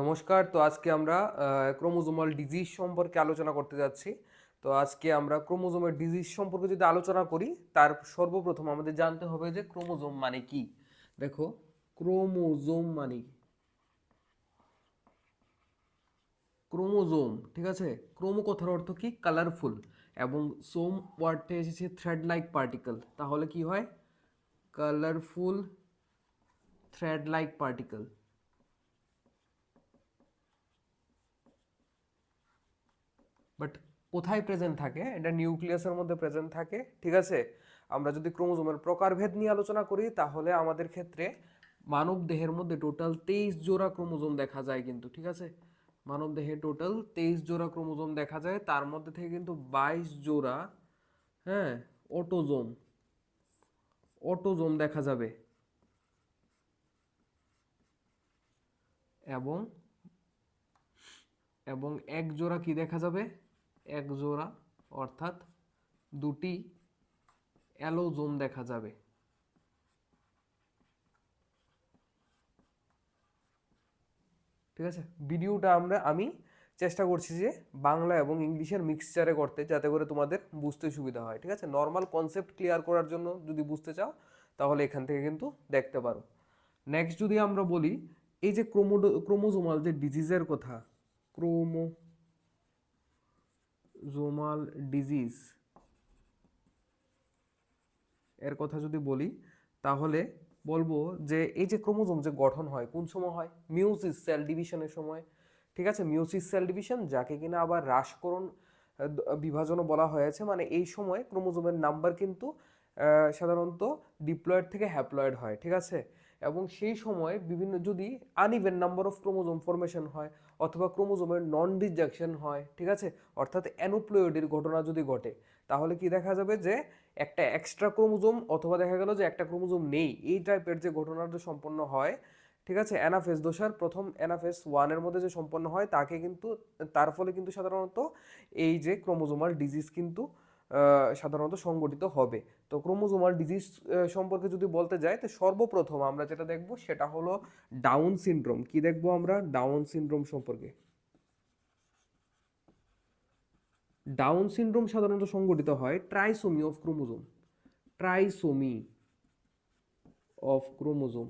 নমস্কার। তো আজকে আমরা ক্রোমোজোমাল ডিজিজ সম্পর্কে আলোচনা করতে যাচ্ছি। তো আজকে আমরা ক্রোমোজোমের ডিজিজ সম্পর্কে যদি আলোচনা করি, তার সর্বপ্রথম আমাদের জানতে হবে যে ক্রোমোজোম মানে কি। দেখো, ক্রোমোজোম মানে ক্রোমোজোম, ঠিক আছে। ক্রোমো কথার অর্থ কি? কালারফুল। এবং সোম ওয়ার্ডটা এসেছে থ্রেড লাইক পার্টিকেল, তাহলে কি হয়? Colourful thread like particle. But কোথায় প্রেজেন্ট থাকে? এটা নিউক্লিয়াসের মধ্যে প্রেজেন্ট থাকে, ঠিক আছে। আমরা যদি ক্রোমোজোমের প্রকারভেদ নিয়ে আলোচনা করি, তাহলে আমাদের ক্ষেত্রে মানব দেহের মধ্যে টোটাল 23 জোড়া ক্রোমোজোম দেখা যায় কিন্তু, ঠিক আছে। মানব দেহে টোটাল 23 জোড়া ক্রোমোজোম দেখা যায়, তার মধ্যে থেকে কিন্তু 22 জোড়া, হ্যাঁ, অটোজোম অটোজোম দেখা যাবে। এবং এবং এক জোড়া কি দেখা যাবে? এক জোড়া অর্থাৎ দুটি অ্যালোজোম দেখা যাবে। ঠিক আছে। ভিডিওটা আমি চেষ্টা করছি যে বাংলা এবং ইংলিশের মিক্সচারে করতে, যাতে করে তোমাদের বুঝতে সুবিধা হয়, ঠিক আছে। নর্মাল কনসেপ্ট ক্লিয়ার করার জন্য যদি বুঝতে চাও, তাহলে এখান থেকে কিন্তু দেখতে পারো। নেক্সট যদি আমরা বলি, এই যে ক্রোমোজোমাল যে ডিজিজের কথা, ক্রোমোজোমাল ডিজিজ এর কথা যদি বলি, তাহলে বলবো যে এই যে ক্রোমোজোম যে গঠন হয় কোন সময় হয়? মিওসিস সেল ডিভিশনের সময়, ঠিক আছে। মিওসিস সেল ডিভিশন, যাকে কিনা আবার হ্রাসকরণ বিভাজনও বলা হয়েছে। মানে এই সময় ক্রোমোজোমের নাম্বার কিন্তু সাধারণত ডিপ্লয়েড থেকে হ্যাপ্লয়েড হয়, ঠিক আছে। এবং সেই সময় বিভিন্ন যদি uneven number of chromosome formation হয়, অথবা ক্রোমোজোমের নন ডিজেকশন হয়, ঠিক আছে, অর্থাৎ অ্যানোপ্লয়েডির ঘটনা যদি ঘটে, তাহলে কি দেখা যাবে যে একটা এক্সট্রা ক্রোমোজোম, অথবা দেখা গেল যে একটা ক্রোমোজোম নেই, এই টাইপের যে ঘটনাটা সম্পন্ন হয়, ঠিক আছে। অ্যানাফেজ দোষার প্রথম অ্যানাফেজ ওয়ানের মধ্যে যে সম্পন্ন হয়, তাকে কিন্তু তার ফলে কিন্তু সাধারণত এই যে ক্রোমোজোমাল ডিজিজ কিন্তু সাধারণত সংগঠিত হবে। তো ক্রোমোজোমাল ডিজিজ সম্পর্কে যদি বলতে যাই, তো সর্বপ্রথম আমরা যেটা দেখব সেটা হলো ডাউন সিনড্রোম। কি দেখবো আমরা? ডাউন সিনড্রোম সম্পর্কে। ডাউন সিনড্রোম সাধারণত সংগঠিত হয় ট্রাইসোমি অফ ক্রোমোজোম, ট্রাইসোমি অফ ক্রোমোজোম।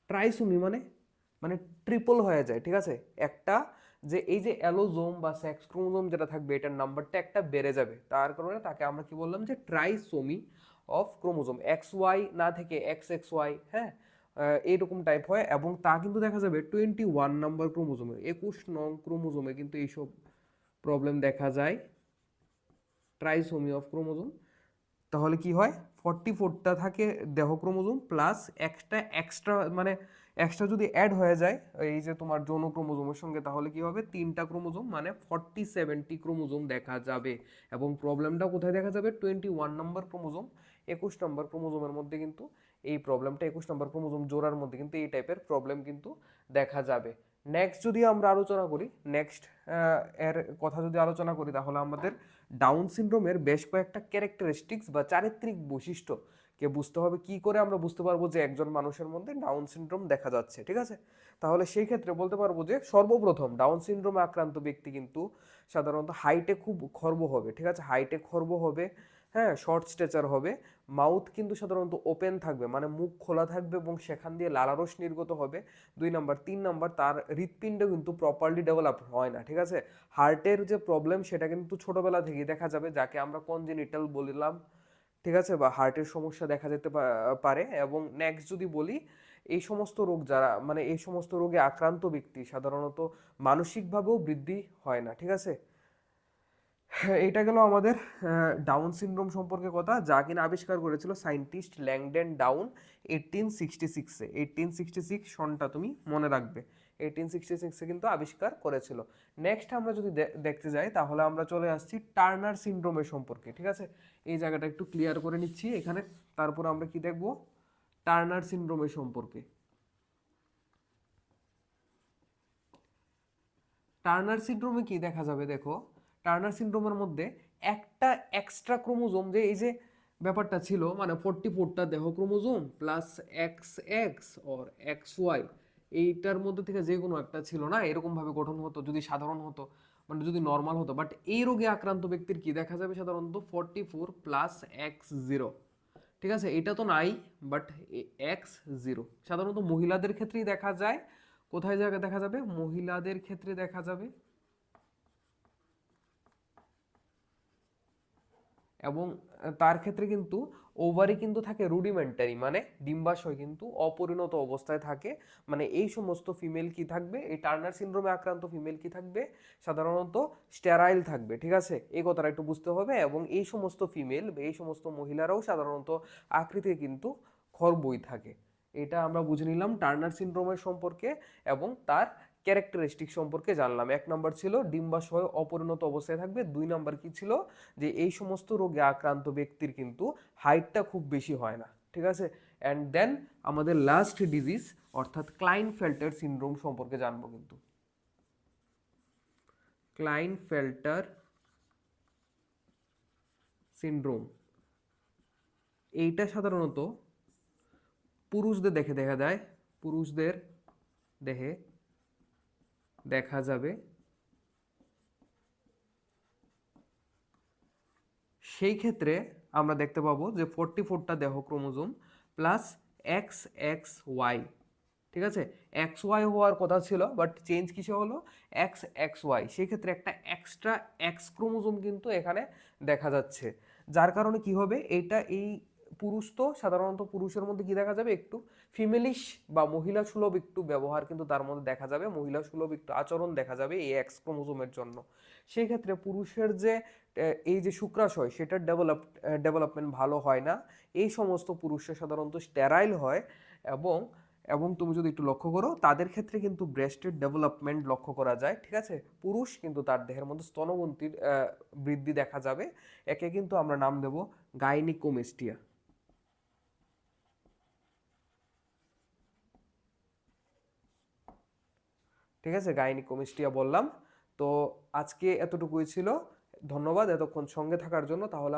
ট্রাইসোমি মানে মানে ট্রিপল হয়ে যায়, ঠিক আছে। একটা যে এই যে অ্যালোজোম বা সেক্স ক্রোমোজোম যেটা থাকবে, এটার নাম্বারটা একটা বেড়ে যাবে, তার কারণে তাকে আমরা কি বললাম? যে trisomy of chromosome. X Y না থেকে এক্স এক্স ওয়াই, হ্যাঁ, এইরকম টাইপ হয়। এবং তা কিন্তু দেখা যাবে 21 নাম্বার ক্রোমোজোমে, 21 নং ক্রোমোজোমে কিন্তু এইসব প্রবলেম দেখা যায়, ট্রাইসোমি অফ ক্রোমোজোম। তাহলে কি হয়? 44টা থাকে দেহ ক্রোমোজোম, প্লাস একটা এক্সট্রা, মানে এক্সট্রা যদি অ্যাড হয়ে যায় এই যে তোমার যৌন ক্রোমোজোমের সঙ্গে, তাহলে কি হবে? 3টা ক্রোমোজোম, মানে 47টি ক্রোমোজোম দেখা যাবে। এবং প্রবলেমটা কোথায় দেখা যাবে? 21 নম্বর ক্রোমোজোম, 21 নম্বর ক্রোমোজোমের মধ্যে কিন্তু এই প্রবলেমটা, 21 নম্বর ক্রোমোজোম জোড়ার মধ্যে কিন্তু এই টাইপের প্রবলেম কিন্তু দেখা যাবে। নেক্সট যদি আমরা আলোচনা করি, নেক্সট এর কথা যদি আলোচনা করি, তাহলে আমাদের ডাউন সিনড্রোমের বেশ কয়েকটা ক্যারেক্টারিস্টিক্স বা চারিত্রিক বৈশিষ্ট্য কে বুঝতে হবে। কি করে আমরা বুঝতে পারবো যে একজন মানুষের মধ্যে ডাউন সিনড্রোম দেখা যাচ্ছে, ঠিক আছে। তাহলে সেই ক্ষেত্রে বলতে পারবো যে সর্বপ্রথম ডাউন সিনড্রোমে আক্রান্ত ব্যক্তি কিন্তু সাধারণত হাইটে খুব খর্ব হবে, ঠিক আছে। হাইটে খর্ব হবে, হ্যাঁ, শর্ট স্ট্রেচার হবে। মাউথ কিন্তু সাধারণত ওপেন থাকবে, মানে মুখ খোলা থাকবে এবং সেখান দিয়ে লালারস নির্গত হবে। 2 নাম্বার। 3 নাম্বার, তার হৃৎপিণ্ড কিন্তু প্রপারলি ডেভেলপ হয় না, ঠিক আছে। হার্টের যে প্রবলেম সেটা কিন্তু ছোটবেলা থেকেই দেখা যাবে, যাকে আমরা কনজেনিটাল বললাম, ঠিক আছে, বা হার্টের সমস্যা দেখা যেতে পারে। এবং নেক্সট যদি বলি, এই সমস্ত রোগ যারা, মানে এই সমস্ত রোগে আক্রান্ত ব্যক্তি সাধারণত মানসিকভাবেও বৃদ্ধি হয় না, ঠিক আছে। হ্যাঁ, এটা গেল আমাদের ডাউন সিনড্রোম সম্পর্কে কথা, যা কিনা আবিষ্কার করেছিল সায়েন্টিস্ট ল্যাংডন ডাউন 1866-এ। 1866 সনটা তুমি মনে রাখবে, 1866-এ কিন্তু আবিষ্কার করেছিল। নেক্সট আমরা যদি দেখতে যাই, তাহলে আমরা চলে আসছি টার্নার সিনড্রোমের সম্পর্কে, ঠিক আছে। এই জায়গাটা একটু ক্লিয়ার করে নিচ্ছি এখানে, তারপর আমরা কি দেখব? টার্নার সিনড্রোমের সম্পর্কে। টার্নার সিনড্রোমে কি দেখা যাবে? দেখো, টার্নার সিনড্রোমের মধ্যে একটা এক্সট্রা ক্রোমোজোম, যে এই যে ব্যাপারটা ছিল মানে 44টা দেহ chromosome plus X X or X Y, এইটার মধ্যে থেকে যে কোনো একটা ছিল না, এরকম ভাবে গঠন হতো যদি সাধারণ হতো, মানে যদি নর্মাল হতো। বাট এই রোগে আক্রান্ত ব্যক্তির কি দেখা যাবে সাধারণত 44 প্লাস এক্স জিরো, ঠিক আছে, এটা তো নাই, বাট এক্স জিরো সাধারণত মহিলাদের ক্ষেত্রেই দেখা যায়। কোথায় জায়গায় দেখা যাবে? মহিলাদের ক্ষেত্রে দেখা যাবে। এবং তার ক্ষেত্রে কিন্তু ওভারি কিন্তু থাকে রুডিমেন্টারি, মানে ডিম্বাশয় কিন্তু অপরিণত অবস্থায় থাকে। মানে এই সমস্ত ফিমেল কি থাকবে, এই টার্নার সিনড্রোমে আক্রান্ত ফিমেল কি থাকবে, সাধারণত স্টেরাইল থাকবে, ঠিক আছে, এই কথাটা একটু বুঝতে হবে। এবং এই সমস্ত ফিমেল, এই সমস্ত মহিলারাও সাধারণত আকৃতিতে কিন্তু খরবই থাকে। এটা আমরা বুঝে নিলাম টার্নার সিনড্রোমের সম্পর্কে এবং তার ক্যারেক্টারিস্টিক সম্পর্কে জানলাম। 1 নম্বর ছিল ডিম্বাশয় অপরিণত অবস্থায় থাকবে, 2 নম্বর কি ছিল, যে এই সমস্ত রোগে আক্রান্ত ব্যক্তির কিন্তু হাইটটা খুব বেশি হয় না, ঠিক আছে। অ্যান্ড দেন আমাদের লাস্ট ডিজিজ অর্থাৎ ক্লাইনফেল্টার সিনড্রোম সম্পর্কে জানবো কিন্তু। ক্লাইনফেল্টার সিনড্রোম এইটা সাধারণত পুরুষদের দেখে দেখা যায়, পুরুষদের দেহে দেখা যাবে। সেই ক্ষেত্রে আমরা দেখতে পাবো যে 44টা দেহ chromosome plus X X Y, ঠিক আছে। এক্স ওয়াই হওয়ার কথা ছিল, বাট চেঞ্জ কিসে হলো, এক্স এক্স ওয়াই, সেই ক্ষেত্রে একটা এক্সট্রা এক্স ক্রোমোজোম কিন্তু এখানে দেখা যাচ্ছে। যার কারণে কি হবে, এটা এই পুরুষ তো সাধারণত পুরুষের মধ্যে কি দেখা যাবে, একটু ফিমেলিশ বা মহিলা সুলভ একটু ব্যবহার কিন্তু তার মধ্যে দেখা যাবে, মহিলা সুলভ একটু আচরণ দেখা যাবে এই এক্স ক্রোমোজোমের জন্য। সেই ক্ষেত্রে পুরুষের যে এই যে শুক্রাশয় সেটার ডেভেলপমেন্ট ভালো হয় না, এই সমস্ত পুরুষরা সাধারণত স্টেরাইল হয়। এবং এবং তুমি যদি একটু লক্ষ্য করো তাদের ক্ষেত্রে কিন্তু ব্রেস্টের ডেভেলপমেন্ট লক্ষ্য করা যায়, ঠিক আছে। পুরুষ কিন্তু তার দেহের মধ্যে স্তনগ্রন্থির বৃদ্ধি দেখা যাবে। একে কিন্তু আমরা নাম দেব গাইনিকোমেস্টিয়া, ঠিক আছে, গাইনিকোমেস্টিয়া বললাম। তো আজকে এতটুকুই ছিল। ধন্যবাদ এতক্ষণ সঙ্গে থাকার জন্য। তাহলে